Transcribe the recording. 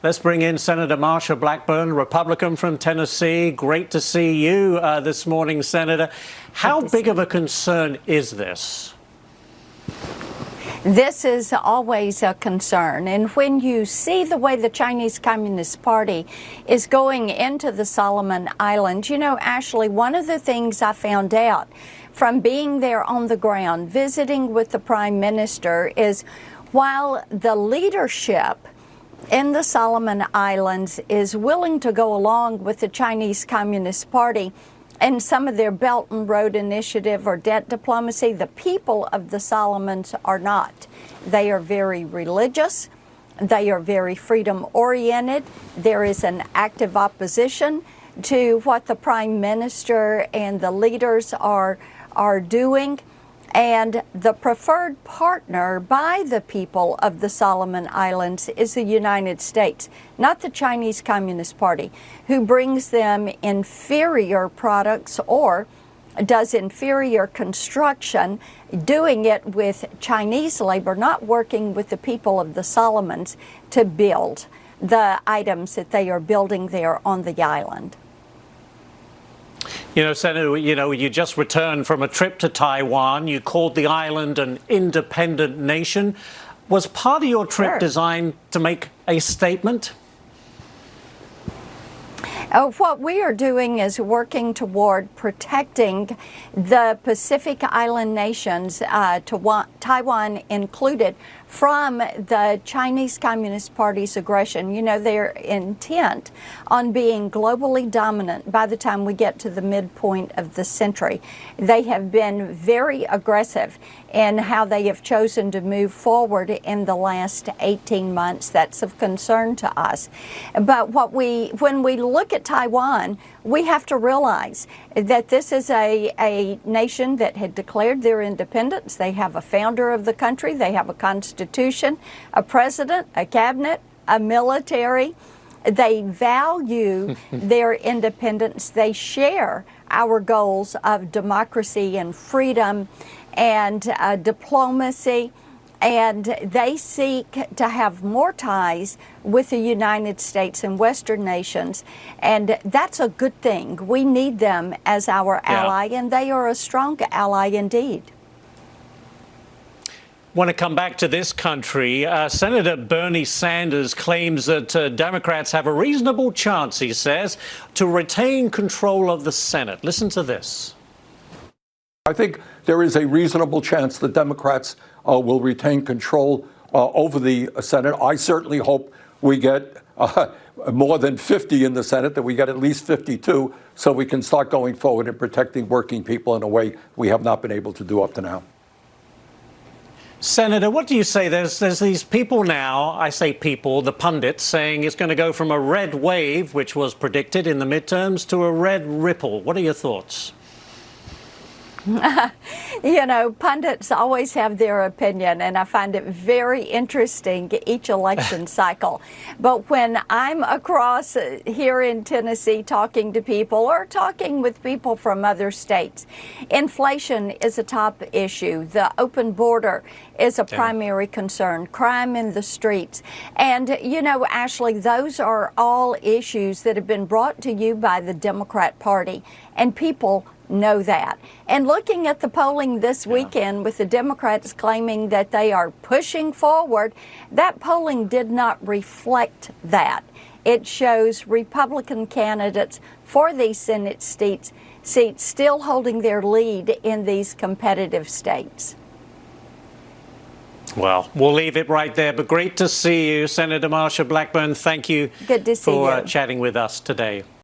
Let's bring in Senator Marsha Blackburn, Republican from Tennessee. Great to see you this morning, Senator. How big of a concern is this? This is always a concern. And when you see the way the Chinese Communist Party is going into the Solomon Islands, you know, Ashley, one of the things I found out from being there on the ground, visiting with the Prime Minister, is while the leadership in the Solomon Islands is willing to go along with the Chinese Communist Party and some of their Belt and Road Initiative or debt diplomacy, the people of the Solomons are not. They are very religious. They are very freedom-oriented. There is an active opposition to what the Prime Minister and the leaders are doing. And the preferred partner by the people of the Solomon Islands is the United States, not the Chinese Communist Party, who brings them inferior products or does inferior construction, doing it with Chinese labor, not working with the people of the Solomons to build the items that they are building there on the island. You know, Senator, you just returned from a trip to Taiwan. You called the island an independent nation. Was part of your trip designed to make a statement? What we are doing is working toward protecting the Pacific Island nations, Taiwan included, from the Chinese Communist Party's aggression. You know, they're intent on being globally dominant by the time we get to the midpoint of the century. They have been very aggressive in how they have chosen to move forward in the last 18 months. That's of concern to us. But when we look at Taiwan, we have to realize that this is a nation that had declared their independence. They have a founder of the country. They have a constitution, a president, a cabinet, a military. They value their independence. They share our goals of democracy and freedom and diplomacy. And they seek to have more ties with the United States and Western nations. And that's a good thing. We need them as our ally, and they are a strong ally indeed. Want to come back to this country. Senator Bernie Sanders claims that Democrats have a reasonable chance, he says, to retain control of the Senate. Listen to this. I think there is a reasonable chance the Democrats will retain control over the Senate. I certainly hope we get more than 50 in the Senate, that we get at least 52, so we can start going forward and protecting working people in a way we have not been able to do up to now. Senator, what do you say? There's these people now, I say people, the pundits, saying it's going to go from a red wave, which was predicted in the midterms, to a red ripple. What are your thoughts? You know, pundits always have their opinion, and I find it very interesting each election cycle. But when I'm across here in Tennessee talking to people or talking with people from other states, inflation is a top issue. The open border is a primary concern, crime in the streets. And, you know, Ashley, those are all issues that have been brought to you by the Democrat Party, and people know that. And looking at the polling this weekend with the Democrats claiming that they are pushing forward, that polling did not reflect that. It shows Republican candidates for these Senate seats still holding their lead in these competitive states. Well, we'll leave it right there, but great to see you, Senator Marsha Blackburn. Thank you Good to see for you. chatting with us today.